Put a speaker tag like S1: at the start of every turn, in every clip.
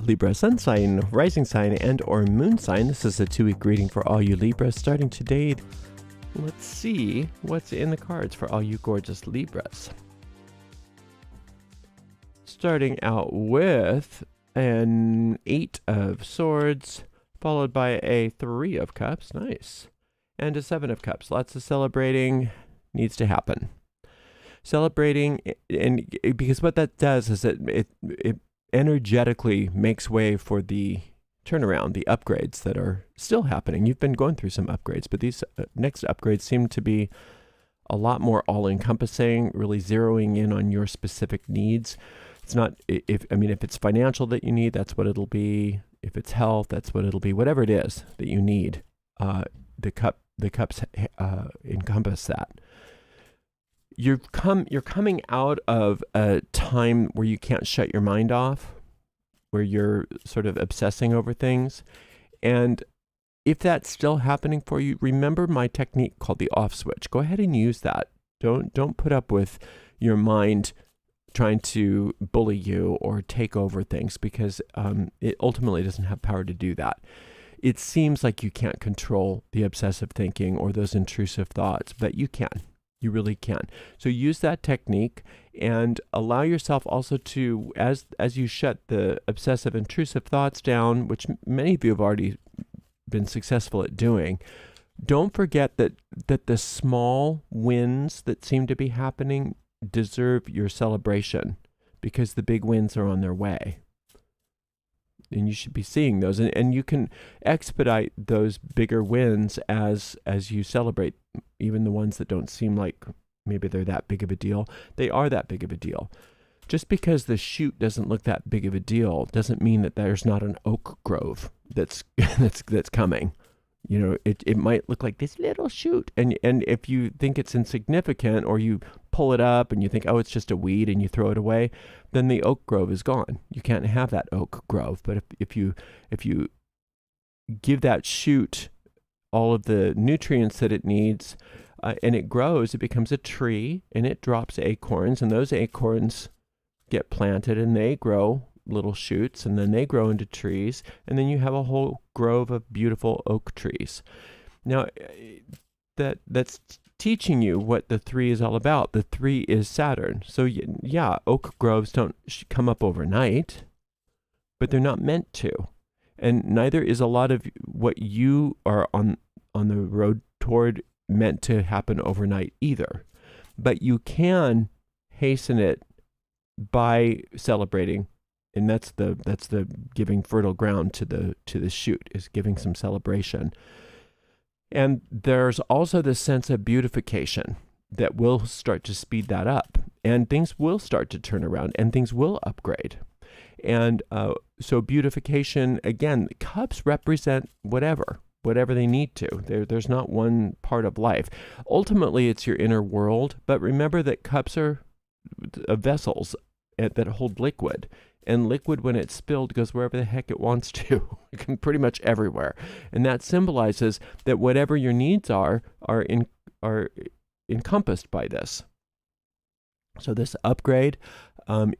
S1: Libra sun sign, rising sign, and or moon sign. This is a 2-week reading for all you Libras starting today. Let's see what's in the cards for all you gorgeous Libras. Starting out with an 8 of Swords, followed by a 3 of Cups, nice, and a 7 of Cups. Lots of celebrating needs to happen. Celebrating, and because what that does is it energetically makes way for the turnaround, the upgrades that are still happening. You've been going through some upgrades, but these next upgrades seem to be a lot more all-encompassing, really zeroing in on your specific needs. It's not, if it's financial that you need, that's what it'll be. If it's health, that's what it'll be. Whatever it is that you need, the cups encompass that. You're coming out of a time where you can't shut your mind off, where you're sort of obsessing over things. And if that's still happening for you, remember my technique called the off switch. Go ahead and use that. Don't put up with your mind trying to bully you or take over things, because it ultimately doesn't have power to do that. It seems like you can't control the obsessive thinking or those intrusive thoughts, but you can. You really can. So use that technique and allow yourself also to, as you shut the obsessive intrusive thoughts down, which many of you have already been successful at doing, don't forget that the small wins that seem to be happening deserve your celebration, because the big wins are on their way. And you should be seeing those, and you can expedite those bigger wins as you celebrate, even the ones that don't seem like maybe they're that big of a deal. They are that big of a deal. Just because the shoot doesn't look that big of a deal doesn't mean that there's not an oak grove that's coming. You know, it might look like this little shoot, and if you think it's insignificant, or you pull it up and you think, oh, it's just a weed, and you throw it away, then the oak grove is gone. You can't have that oak grove. But if you give that shoot all of the nutrients that it needs, and it grows, it becomes a tree, and it drops acorns, and those acorns get planted, and they grow little shoots, and then they grow into trees, and then you have a whole grove of beautiful oak trees. Now, that's teaching you what the 3 is all about. The 3 is Saturn. So yeah, oak groves don't come up overnight, but they're not meant to. And neither is a lot of what you are on the road toward meant to happen overnight either. But you can hasten it by celebrating. And that's the giving fertile ground to the shoot, is giving some celebration. And there's also this sense of beautification that will start to speed that up, and things will start to turn around, and things will upgrade. And so beautification, again, cups represent whatever they need to. There's not one part of life. Ultimately, it's your inner world, but remember that cups are vessels that hold liquid. And liquid, when it's spilled, goes wherever the heck it wants to. It can pretty much everywhere. And that symbolizes that whatever your needs are encompassed by this. So this upgrade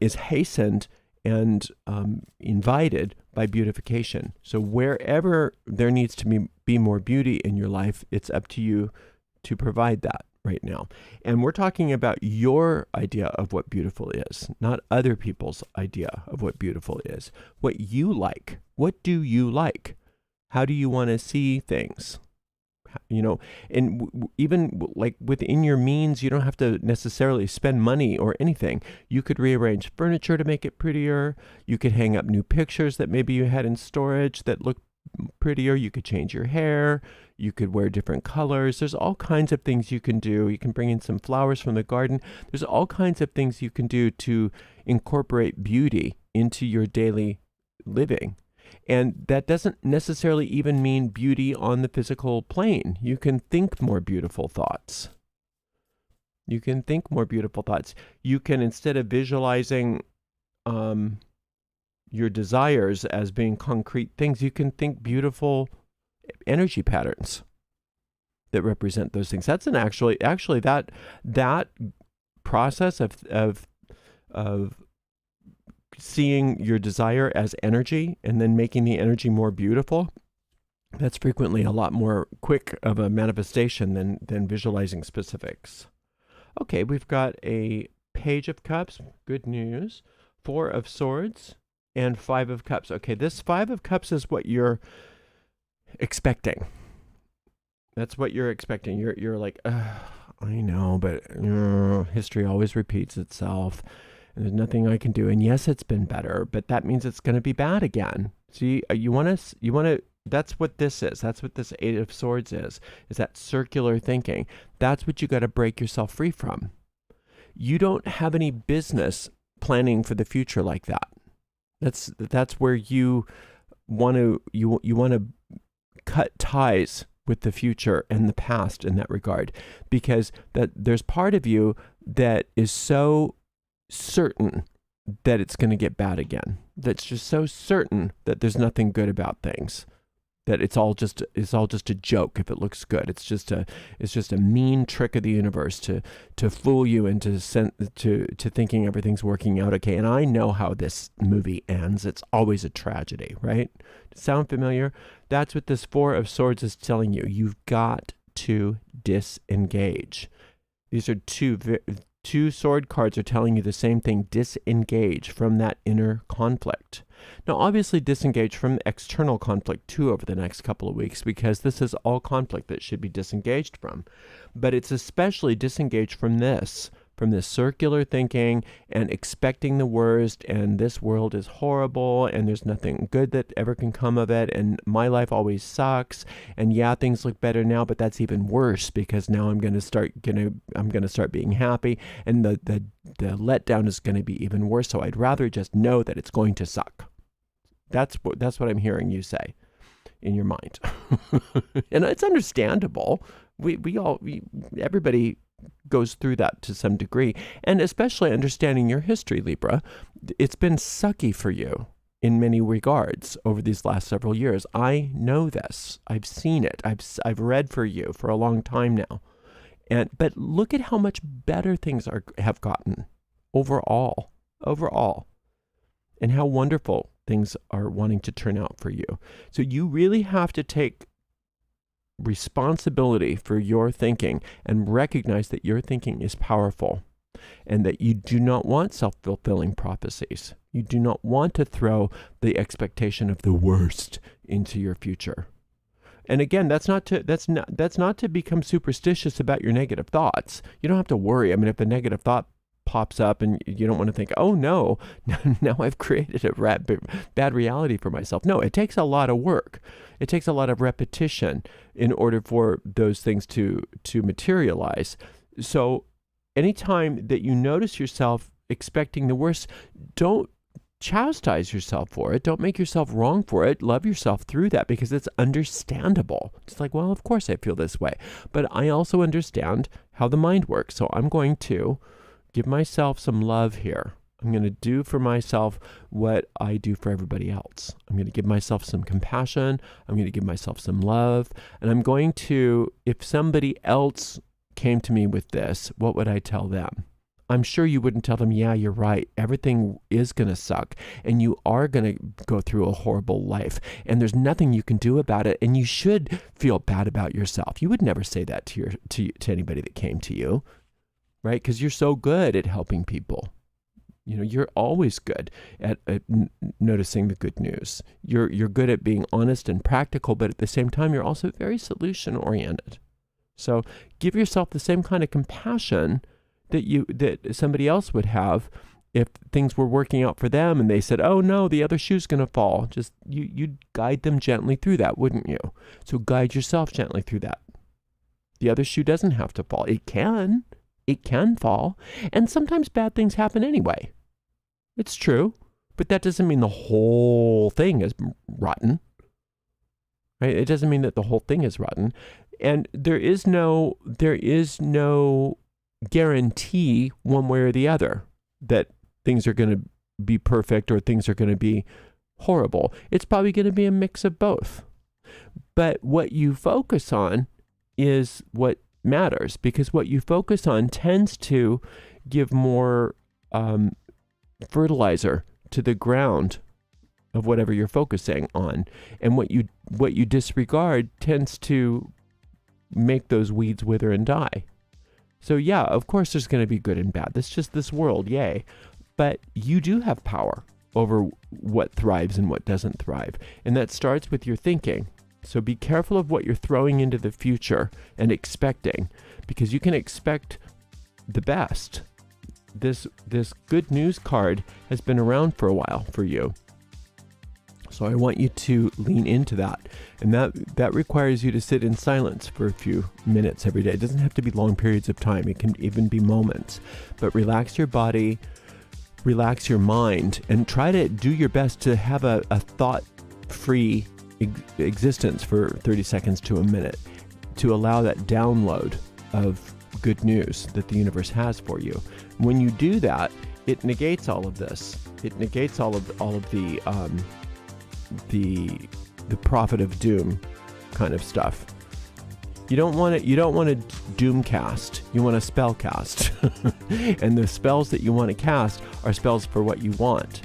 S1: is hastened and invited by beautification. So wherever there needs to be more beauty in your life, it's up to you to provide that right now. And we're talking about your idea of what beautiful is, not other people's idea of what beautiful is. What you like. What do you like? How do you want to see things? You know, and even like within your means, you don't have to necessarily spend money or anything. You could rearrange furniture to make it prettier. You could hang up new pictures that maybe you had in storage that look prettier. You could change your hair. You could wear different colors. There's all kinds of things you can do. You can bring in some flowers from the garden. There's all kinds of things you can do to incorporate beauty into your daily living. And that doesn't necessarily even mean beauty on the physical plane. You can think more beautiful thoughts. You can think more beautiful thoughts. You can, instead of visualizing your desires as being concrete things, you can think beautiful energy patterns that represent those things. That's actually that process of seeing your desire as energy and then making the energy more beautiful, that's frequently a lot more quick of a manifestation than visualizing specifics. Okay, we've got a Page of Cups, good news, 4 of Swords, and 5 of Cups. Okay, this 5 of Cups is what you're expecting. That's what you're expecting. You're like, I know, but history always repeats itself. And there's nothing I can do. And yes, it's been better, but that means it's going to be bad again. See, you want to, that's what this is. That's what this 8 of Swords is that circular thinking. That's what you got to break yourself free from. You don't have any business planning for the future like that. That's where you want to cut ties with the future and the past in that regard, because that there's part of you that is so certain that it's going to get bad again. That's just so certain that there's nothing good about things. That it's all just a joke if it looks good. It's just a mean trick of the universe to fool you into thinking everything's working out okay. And I know how this movie ends. It's always a tragedy, right? Sound familiar? That's what this 4 of Swords is telling you. You've got to disengage. These are two sword cards are telling you the same thing. Disengage from that inner conflict. Now, obviously, disengage from external conflict too over the next couple of weeks, because this is all conflict that should be disengaged from. But it's especially disengaged from this circular thinking and expecting the worst, and this world is horrible and there's nothing good that ever can come of it, and my life always sucks, and yeah, things look better now, but that's even worse because now I'm going to start being happy, and the letdown is going to be even worse. So I'd rather just know that it's going to suck. That's what I'm hearing you say in your mind. And it's understandable. Everybody goes through that to some degree, and especially understanding your history, Libra. It's been sucky for you in many regards over these last several years. I know this. I've seen it. I've read for you for a long time now. But look at how much better things have gotten overall, and how wonderful things are wanting to turn out for you. So you really have to take responsibility for your thinking and recognize that your thinking is powerful, and that you do not want self-fulfilling prophecies. You do not want to throw the expectation of the worst into your future. And again, that's not to become superstitious about your negative thoughts. You don't have to worry. I mean, if a negative thought pops up and you don't want to think, oh no, now I've created a bad reality for myself. No, it takes a lot of work. It takes a lot of repetition in order for those things to materialize. So anytime that you notice yourself expecting the worst, don't chastise yourself for it. Don't make yourself wrong for it. Love yourself through that, because it's understandable. It's like, well, of course I feel this way, but I also understand how the mind works. So I'm going to give myself some love here. I'm going to do for myself what I do for everybody else. I'm going to give myself some compassion. I'm going to give myself some love. And I'm going to, if somebody else came to me with this, what would I tell them? I'm sure you wouldn't tell them, yeah, you're right. Everything is going to suck, and you are going to go through a horrible life, and there's nothing you can do about it, and you should feel bad about yourself. You would never say that to anybody that came to you. Right? Because you're so good at helping people. You're always good at noticing the good news. You're good at being honest and practical, but at the same time, you're also very solution oriented. So give yourself the same kind of compassion that somebody else would have if things were working out for them and they said, oh no, the other shoe's going to fall. Just you'd guide them gently through that, wouldn't you? So guide yourself gently through that. The other shoe doesn't have to fall. It can fall, and sometimes bad things happen anyway. It's true, but that doesn't mean the whole thing is rotten, right? It doesn't mean that the whole thing is rotten, and there is no guarantee one way or the other that things are going to be perfect or things are going to be horrible. It's probably going to be a mix of both. But what you focus on is what matters, because what you focus on tends to give more fertilizer to the ground of whatever you're focusing on. And what you disregard tends to make those weeds wither and die. So yeah, of course there's going to be good and bad. That's just this world, yay. But you do have power over what thrives and what doesn't thrive. And that starts with your thinking. So be careful of what you're throwing into the future and expecting, because you can expect the best. This good news card has been around for a while for you. So I want you to lean into that. And that requires you to sit in silence for a few minutes every day. It doesn't have to be long periods of time. It can even be moments. But relax your body, relax your mind, and try to do your best to have a thought-free existence for 30 seconds to a minute, to allow that download of good news that the universe has for you. When you do that, it negates all of this. It negates all of the prophet of doom kind of stuff. You don't want to doom cast. You want to spell cast. And the spells that you want to cast are spells for what you want.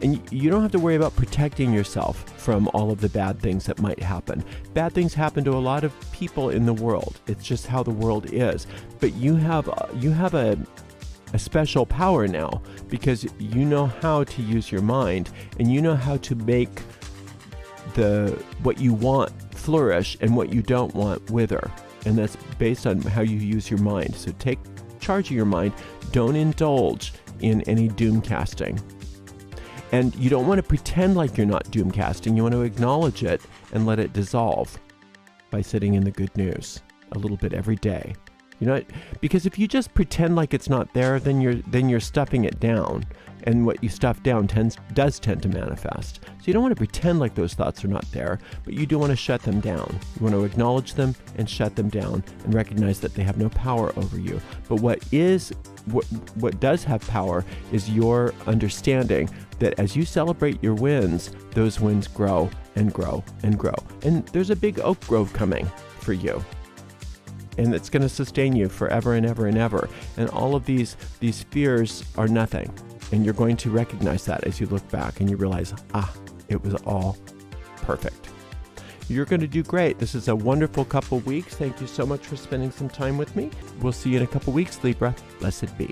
S1: And you don't have to worry about protecting yourself from all of the bad things that might happen. Bad things happen to a lot of people in the world. It's just how the world is. But you have a special power now, because you know how to use your mind, and you know how to make what you want flourish and what you don't want wither. And that's based on how you use your mind. So take charge of your mind. Don't indulge in any doom casting. And you don't want to pretend like you're not doom casting. You want to acknowledge it and let it dissolve by sitting in the good news a little bit every day. Because if you just pretend like it's not there, then you're stuffing it down, and what you stuff down does tend to manifest. So you don't want to pretend like those thoughts are not there, but you do want to shut them down. You want to acknowledge them and shut them down, and recognize that they have no power over you. But what does have power is your understanding that as you celebrate your wins, those wins grow and grow and grow. And there's a big oak grove coming for you. And it's going to sustain you forever and ever and ever. And all of these fears are nothing. And you're going to recognize that as you look back and you realize, it was all perfect. You're going to do great. This is a wonderful couple weeks. Thank you so much for spending some time with me. We'll see you in a couple weeks, Libra. Blessed be.